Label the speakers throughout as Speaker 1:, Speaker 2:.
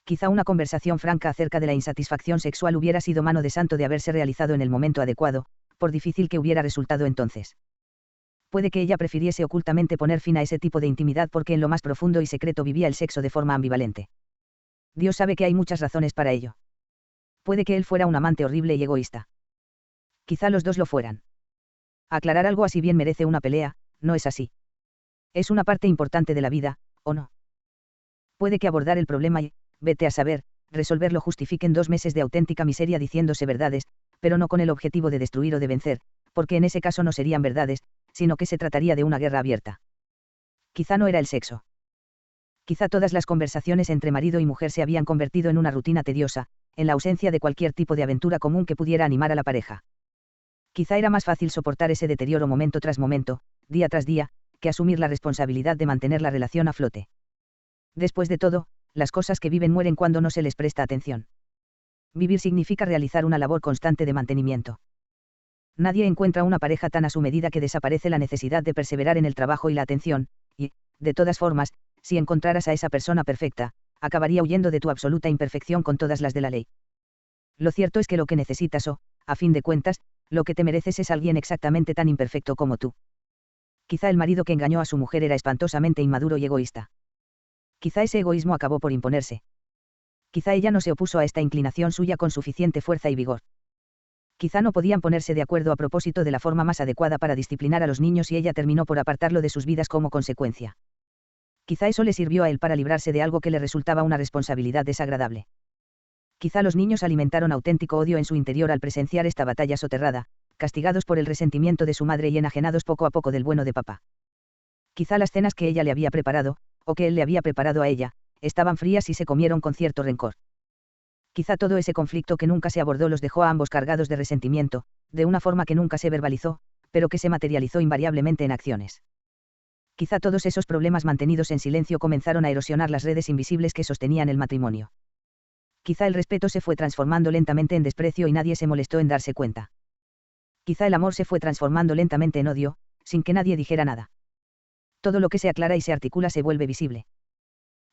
Speaker 1: Quizá una conversación franca acerca de la insatisfacción sexual hubiera sido mano de santo de haberse realizado en el momento adecuado, por difícil que hubiera resultado entonces. Puede que ella prefiriese ocultamente poner fin a ese tipo de intimidad porque en lo más profundo y secreto vivía el sexo de forma ambivalente. Dios sabe que hay muchas razones para ello. Puede que él fuera un amante horrible y egoísta. Quizá los dos lo fueran. Aclarar algo así bien merece una pelea, no es así. Es una parte importante de la vida, ¿o no? Puede que abordar el problema y, vete a saber, resolverlo justifiquen 2 meses de auténtica miseria diciéndose verdades, pero no con el objetivo de destruir o de vencer, porque en ese caso no serían verdades, sino que se trataría de una guerra abierta. Quizá no era el sexo. Quizá todas las conversaciones entre marido y mujer se habían convertido en una rutina tediosa, en la ausencia de cualquier tipo de aventura común que pudiera animar a la pareja. Quizá era más fácil soportar ese deterioro momento tras momento, día tras día, que asumir la responsabilidad de mantener la relación a flote. Después de todo, las cosas que viven mueren cuando no se les presta atención. Vivir significa realizar una labor constante de mantenimiento. Nadie encuentra una pareja tan a su medida que desaparece la necesidad de perseverar en el trabajo y la atención, y, de todas formas, si encontraras a esa persona perfecta, acabaría huyendo de tu absoluta imperfección con todas las de la ley. Lo cierto es que lo que necesitas a fin de cuentas, lo que te mereces es alguien exactamente tan imperfecto como tú. Quizá el marido que engañó a su mujer era espantosamente inmaduro y egoísta. Quizá ese egoísmo acabó por imponerse. Quizá ella no se opuso a esta inclinación suya con suficiente fuerza y vigor. Quizá no podían ponerse de acuerdo a propósito de la forma más adecuada para disciplinar a los niños y ella terminó por apartarlo de sus vidas como consecuencia. Quizá eso le sirvió a él para librarse de algo que le resultaba una responsabilidad desagradable. Quizá los niños alimentaron auténtico odio en su interior al presenciar esta batalla soterrada, castigados por el resentimiento de su madre y enajenados poco a poco del bueno de papá. Quizá las cenas que ella le había preparado, o que él le había preparado a ella, estaban frías y se comieron con cierto rencor. Quizá todo ese conflicto que nunca se abordó los dejó a ambos cargados de resentimiento, de una forma que nunca se verbalizó, pero que se materializó invariablemente en acciones. Quizá todos esos problemas mantenidos en silencio comenzaron a erosionar las redes invisibles que sostenían el matrimonio. Quizá el respeto se fue transformando lentamente en desprecio y nadie se molestó en darse cuenta. Quizá el amor se fue transformando lentamente en odio, sin que nadie dijera nada. Todo lo que se aclara y se articula se vuelve visible.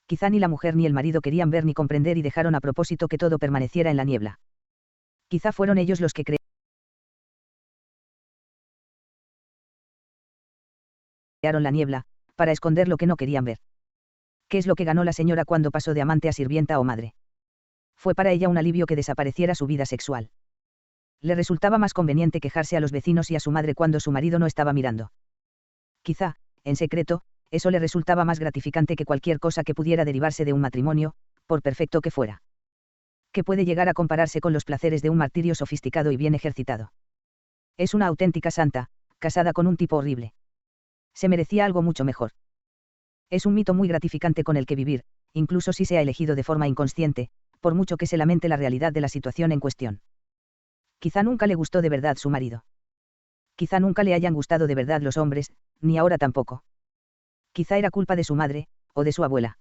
Speaker 1: Quizá ni la mujer ni el marido querían ver ni comprender y dejaron a propósito que todo permaneciera en la niebla. Quizá fueron ellos los que crearon la niebla, para esconder lo que no querían ver. ¿Qué es lo que ganó la señora cuando pasó de amante a sirvienta o madre? Fue para ella un alivio que desapareciera su vida sexual. Le resultaba más conveniente quejarse a los vecinos y a su madre cuando su marido no estaba mirando. Quizá, en secreto, eso le resultaba más gratificante que cualquier cosa que pudiera derivarse de un matrimonio, por perfecto que fuera. Que puede llegar a compararse con los placeres de un martirio sofisticado y bien ejercitado. Es una auténtica santa, casada con un tipo horrible. Se merecía algo mucho mejor. Es un mito muy gratificante con el que vivir, incluso si se ha elegido de forma inconsciente, por mucho que se lamente la realidad de la situación en cuestión. Quizá nunca le gustó de verdad su marido. Quizá nunca le hayan gustado de verdad los hombres, ni ahora tampoco. Quizá era culpa de su madre, o de su abuela.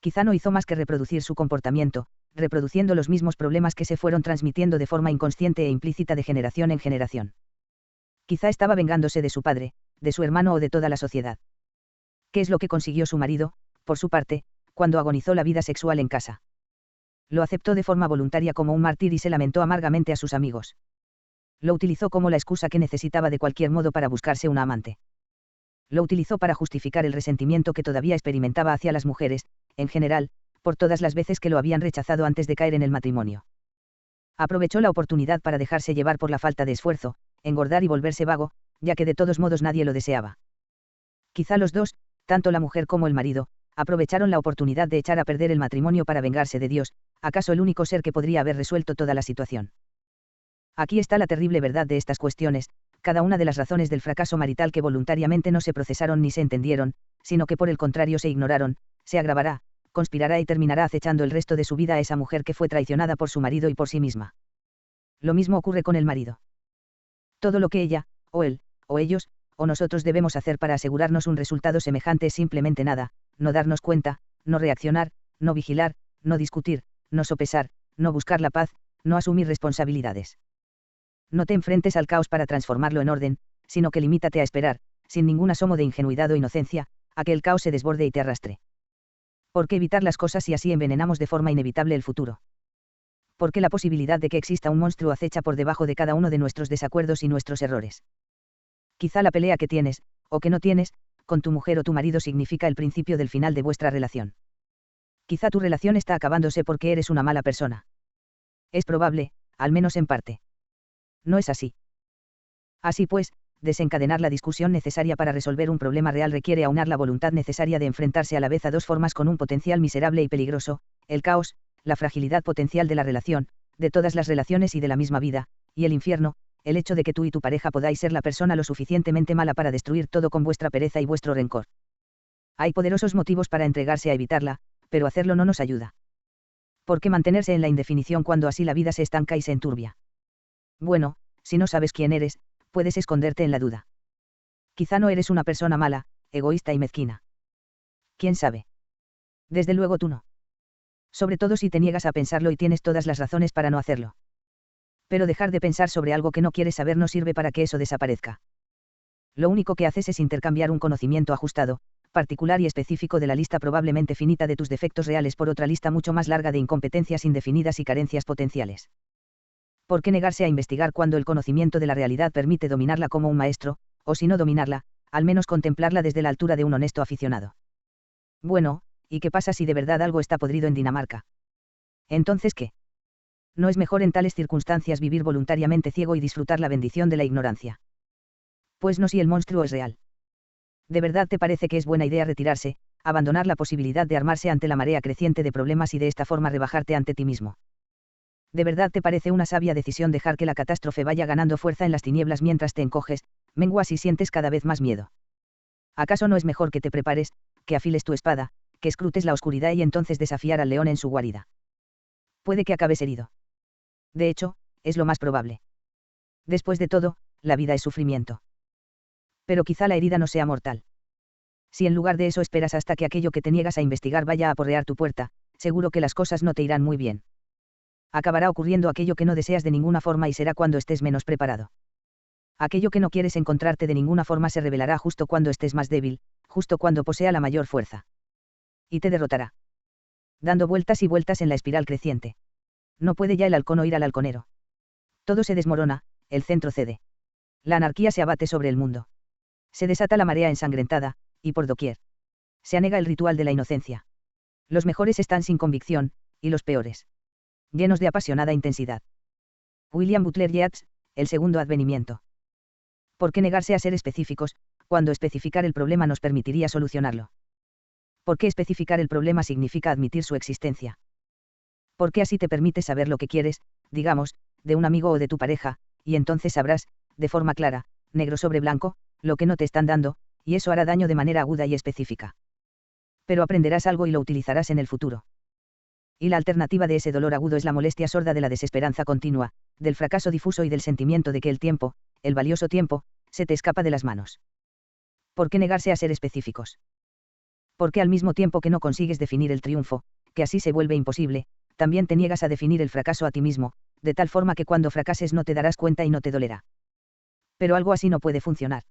Speaker 1: Quizá no hizo más que reproducir su comportamiento, reproduciendo los mismos problemas que se fueron transmitiendo de forma inconsciente e implícita de generación en generación. Quizá estaba vengándose de su padre, de su hermano o de toda la sociedad. ¿Qué es lo que consiguió su marido, por su parte, cuando agonizó la vida sexual en casa? Lo aceptó de forma voluntaria como un mártir y se lamentó amargamente a sus amigos. Lo utilizó como la excusa que necesitaba de cualquier modo para buscarse una amante. Lo utilizó para justificar el resentimiento que todavía experimentaba hacia las mujeres, en general, por todas las veces que lo habían rechazado antes de caer en el matrimonio. Aprovechó la oportunidad para dejarse llevar por la falta de esfuerzo, engordar y volverse vago, ya que de todos modos nadie lo deseaba. Quizá los dos, tanto la mujer como el marido, aprovecharon la oportunidad de echar a perder el matrimonio para vengarse de Dios, acaso el único ser que podría haber resuelto toda la situación. Aquí está la terrible verdad de estas cuestiones, cada una de las razones del fracaso marital que voluntariamente no se procesaron ni se entendieron, sino que por el contrario se ignoraron, se agravará, conspirará y terminará acechando el resto de su vida a esa mujer que fue traicionada por su marido y por sí misma. Lo mismo ocurre con el marido. Todo lo que ella, o él, o ellos, o nosotros debemos hacer para asegurarnos un resultado semejante es simplemente nada, no darnos cuenta, no reaccionar, no vigilar, no discutir, no sopesar, no buscar la paz, no asumir responsabilidades. No te enfrentes al caos para transformarlo en orden, sino que limítate a esperar, sin ningún asomo de ingenuidad o inocencia, a que el caos se desborde y te arrastre. ¿Por qué evitar las cosas si así envenenamos de forma inevitable el futuro? ¿Por qué la posibilidad de que exista un monstruo acecha por debajo de cada uno de nuestros desacuerdos y nuestros errores? Quizá la pelea que tienes, o que no tienes, con tu mujer o tu marido significa el principio del final de vuestra relación. Quizá tu relación está acabándose porque eres una mala persona. Es probable, al menos en parte. No es así. Así pues, desencadenar la discusión necesaria para resolver un problema real requiere aunar la voluntad necesaria de enfrentarse a la vez a dos formas con un potencial miserable y peligroso, el caos, la fragilidad potencial de la relación, de todas las relaciones y de la misma vida, y el infierno, el hecho de que tú y tu pareja podáis ser la persona lo suficientemente mala para destruir todo con vuestra pereza y vuestro rencor. Hay poderosos motivos para entregarse a evitarla, pero hacerlo no nos ayuda. ¿Por qué mantenerse en la indefinición cuando así la vida se estanca y se enturbia? Bueno, si no sabes quién eres, puedes esconderte en la duda. Quizá no eres una persona mala, egoísta y mezquina. ¿Quién sabe? Desde luego tú no. Sobre todo si te niegas a pensarlo y tienes todas las razones para no hacerlo. Pero dejar de pensar sobre algo que no quieres saber no sirve para que eso desaparezca. Lo único que haces es intercambiar un conocimiento ajustado, particular y específico de la lista probablemente finita de tus defectos reales por otra lista mucho más larga de incompetencias indefinidas y carencias potenciales. ¿Por qué negarse a investigar cuando el conocimiento de la realidad permite dominarla como un maestro, o si no dominarla, al menos contemplarla desde la altura de un honesto aficionado? Bueno, ¿y qué pasa si de verdad algo está podrido en Dinamarca? ¿Entonces qué? ¿No es mejor en tales circunstancias vivir voluntariamente ciego y disfrutar la bendición de la ignorancia? Pues no si el monstruo es real. ¿De verdad te parece que es buena idea retirarse, abandonar la posibilidad de armarse ante la marea creciente de problemas y de esta forma rebajarte ante ti mismo? ¿De verdad te parece una sabia decisión dejar que la catástrofe vaya ganando fuerza en las tinieblas mientras te encoges, menguas y sientes cada vez más miedo? ¿Acaso no es mejor que te prepares, que afiles tu espada, que escrutes la oscuridad y entonces desafiar al león en su guarida? Puede que acabes herido. De hecho, es lo más probable. Después de todo, la vida es sufrimiento. Pero quizá la herida no sea mortal. Si en lugar de eso esperas hasta que aquello que te niegas a investigar vaya a aporrear tu puerta, seguro que las cosas no te irán muy bien. Acabará ocurriendo aquello que no deseas de ninguna forma y será cuando estés menos preparado. Aquello que no quieres encontrarte de ninguna forma se revelará justo cuando estés más débil, justo cuando posea la mayor fuerza. Y te derrotará. Dando vueltas y vueltas en la espiral creciente. No puede ya el halcón oír al halconero. Todo se desmorona, el centro cede. La anarquía se abate sobre el mundo. Se desata la marea ensangrentada, y por doquier. Se anega el ritual de la inocencia. Los mejores están sin convicción, y los peores llenos de apasionada intensidad. William Butler Yeats, El segundo advenimiento. ¿Por qué negarse a ser específicos, cuando especificar el problema nos permitiría solucionarlo? ¿Por qué especificar el problema significa admitir su existencia? ¿Por qué así te permite saber lo que quieres, digamos, de un amigo o de tu pareja, y entonces sabrás, de forma clara, negro sobre blanco, lo que no te están dando, y eso hará daño de manera aguda y específica. Pero aprenderás algo y lo utilizarás en el futuro. Y la alternativa de ese dolor agudo es la molestia sorda de la desesperanza continua, del fracaso difuso y del sentimiento de que el tiempo, el valioso tiempo, se te escapa de las manos. ¿Por qué negarse a ser específicos? Porque al mismo tiempo que no consigues definir el triunfo, que así se vuelve imposible, también te niegas a definir el fracaso a ti mismo, de tal forma que cuando fracases no te darás cuenta y no te dolerá. Pero algo así no puede funcionar.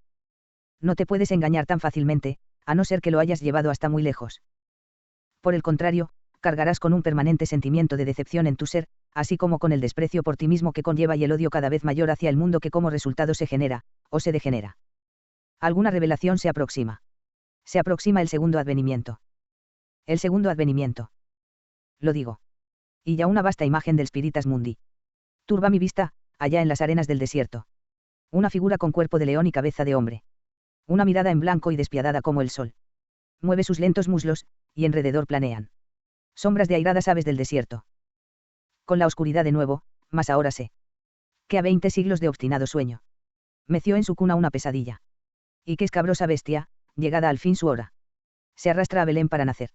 Speaker 1: No te puedes engañar tan fácilmente, a no ser que lo hayas llevado hasta muy lejos. Por el contrario, cargarás con un permanente sentimiento de decepción en tu ser, así como con el desprecio por ti mismo que conlleva y el odio cada vez mayor hacia el mundo que como resultado se genera, o se degenera. Alguna revelación se aproxima. Se aproxima el segundo advenimiento. El segundo advenimiento. Lo digo. Y ya una vasta imagen del Spiritas Mundi. Turba mi vista, allá en las arenas del desierto. Una figura con cuerpo de león y cabeza de hombre. Una mirada en blanco y despiadada como el sol. Mueve sus lentos muslos, y alrededor planean sombras de airadas aves del desierto. Con la oscuridad de nuevo, mas ahora sé que a 20 siglos de obstinado sueño meció en su cuna una pesadilla. Y qué escabrosa bestia, llegada al fin su hora, se arrastra a Belén para nacer.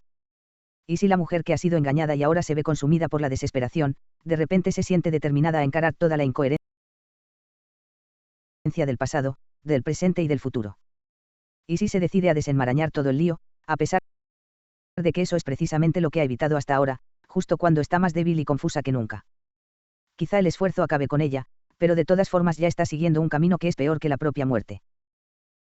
Speaker 1: Y si la mujer que ha sido engañada y ahora se ve consumida por la desesperación, de repente se siente determinada a encarar toda la incoherencia del pasado, del presente y del futuro. Y si se decide a desenmarañar todo el lío, a pesar de que eso es precisamente lo que ha evitado hasta ahora, justo cuando está más débil y confusa que nunca. Quizá el esfuerzo acabe con ella, pero de todas formas ya está siguiendo un camino que es peor que la propia muerte.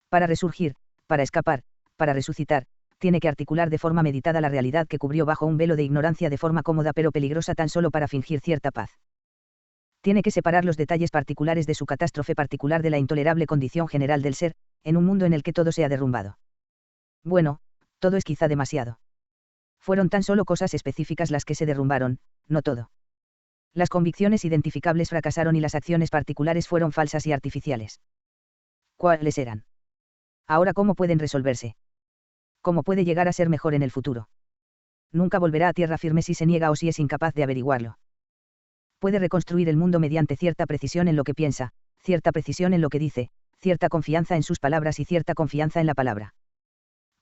Speaker 1: Para resurgir, para escapar, para resucitar, tiene que articular de forma meditada la realidad que cubrió bajo un velo de ignorancia de forma cómoda pero peligrosa tan solo para fingir cierta paz. Tiene que separar los detalles particulares de su catástrofe particular de la intolerable condición general del ser, en un mundo en el que todo se ha derrumbado. Bueno, todo es quizá demasiado. Fueron tan solo cosas específicas las que se derrumbaron, no todo. Las convicciones identificables fracasaron y las acciones particulares fueron falsas y artificiales. ¿Cuáles eran? Ahora, ¿cómo pueden resolverse? ¿Cómo puede llegar a ser mejor en el futuro? Nunca volverá a tierra firme si se niega o si es incapaz de averiguarlo. Puede reconstruir el mundo mediante cierta precisión en lo que piensa, cierta precisión en lo que dice, cierta confianza en sus palabras y cierta confianza en la palabra.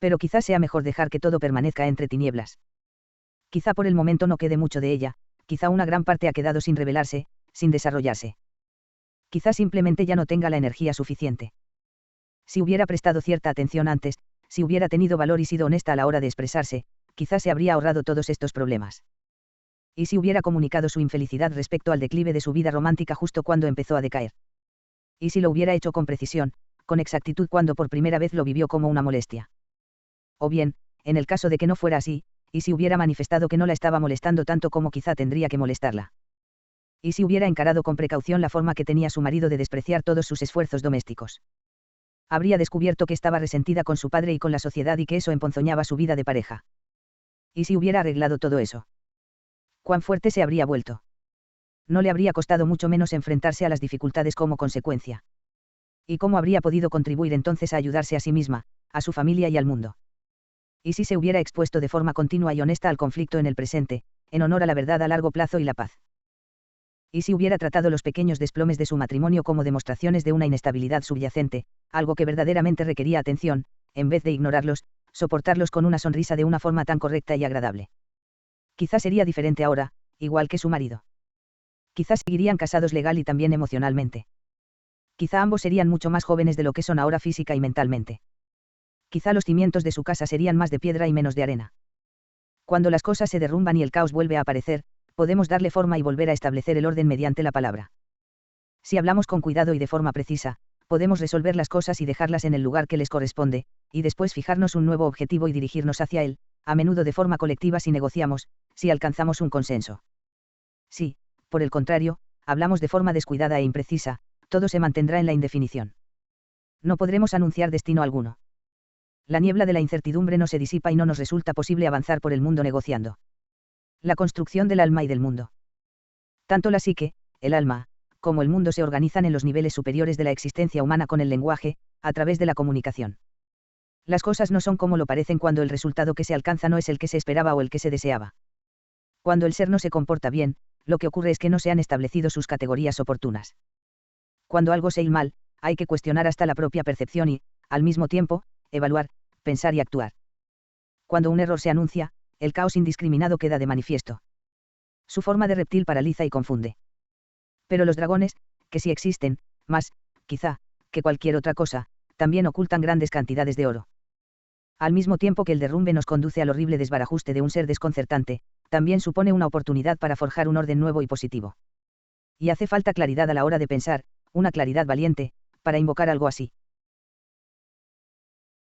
Speaker 1: Pero quizás sea mejor dejar que todo permanezca entre tinieblas. Quizá por el momento no quede mucho de ella, quizá una gran parte ha quedado sin revelarse, sin desarrollarse. Quizá simplemente ya no tenga la energía suficiente. Si hubiera prestado cierta atención antes, si hubiera tenido valor y sido honesta a la hora de expresarse, quizás se habría ahorrado todos estos problemas. Y si hubiera comunicado su infelicidad respecto al declive de su vida romántica justo cuando empezó a decaer. Y si lo hubiera hecho con precisión, con exactitud cuando por primera vez lo vivió como una molestia. O bien, en el caso de que no fuera así, y si hubiera manifestado que no la estaba molestando tanto como quizá tendría que molestarla. Y si hubiera encarado con precaución la forma que tenía su marido de despreciar todos sus esfuerzos domésticos. Habría descubierto que estaba resentida con su padre y con la sociedad y que eso emponzoñaba su vida de pareja. Y si hubiera arreglado todo eso. ¿Cuán fuerte se habría vuelto? No le habría costado mucho menos enfrentarse a las dificultades como consecuencia. ¿Y cómo habría podido contribuir entonces a ayudarse a sí misma, a su familia y al mundo? ¿Y si se hubiera expuesto de forma continua y honesta al conflicto en el presente, en honor a la verdad a largo plazo y la paz? ¿Y si hubiera tratado los pequeños desplomes de su matrimonio como demostraciones de una inestabilidad subyacente, algo que verdaderamente requería atención, en vez de ignorarlos, soportarlos con una sonrisa de una forma tan correcta y agradable? Quizás sería diferente ahora, igual que su marido. Quizás seguirían casados legal y también emocionalmente. Quizá ambos serían mucho más jóvenes de lo que son ahora física y mentalmente. Quizá los cimientos de su casa serían más de piedra y menos de arena. Cuando las cosas se derrumban y el caos vuelve a aparecer, podemos darle forma y volver a establecer el orden mediante la palabra. Si hablamos con cuidado y de forma precisa, podemos resolver las cosas y dejarlas en el lugar que les corresponde, y después fijarnos un nuevo objetivo y dirigirnos hacia él, a menudo de forma colectiva si negociamos, si alcanzamos un consenso. Si, por el contrario, hablamos de forma descuidada e imprecisa, todo se mantendrá en la indefinición. No podremos anunciar destino alguno. La niebla de la incertidumbre no se disipa y no nos resulta posible avanzar por el mundo negociando. La construcción del alma y del mundo. Tanto la psique, el alma, como el mundo se organizan en los niveles superiores de la existencia humana con el lenguaje, a través de la comunicación. Las cosas no son como lo parecen cuando el resultado que se alcanza no es el que se esperaba o el que se deseaba. Cuando el ser no se comporta bien, lo que ocurre es que no se han establecido sus categorías oportunas. Cuando algo se ir mal, hay que cuestionar hasta la propia percepción y, al mismo tiempo, evaluar, pensar y actuar. Cuando un error se anuncia, el caos indiscriminado queda de manifiesto. Su forma de reptil paraliza y confunde. Pero los dragones, que sí existen, más, quizá, que cualquier otra cosa, también ocultan grandes cantidades de oro. Al mismo tiempo que el derrumbe nos conduce al horrible desbarajuste de un ser desconcertante, también supone una oportunidad para forjar un orden nuevo y positivo. Y hace falta claridad a la hora de pensar, una claridad valiente, para invocar algo así.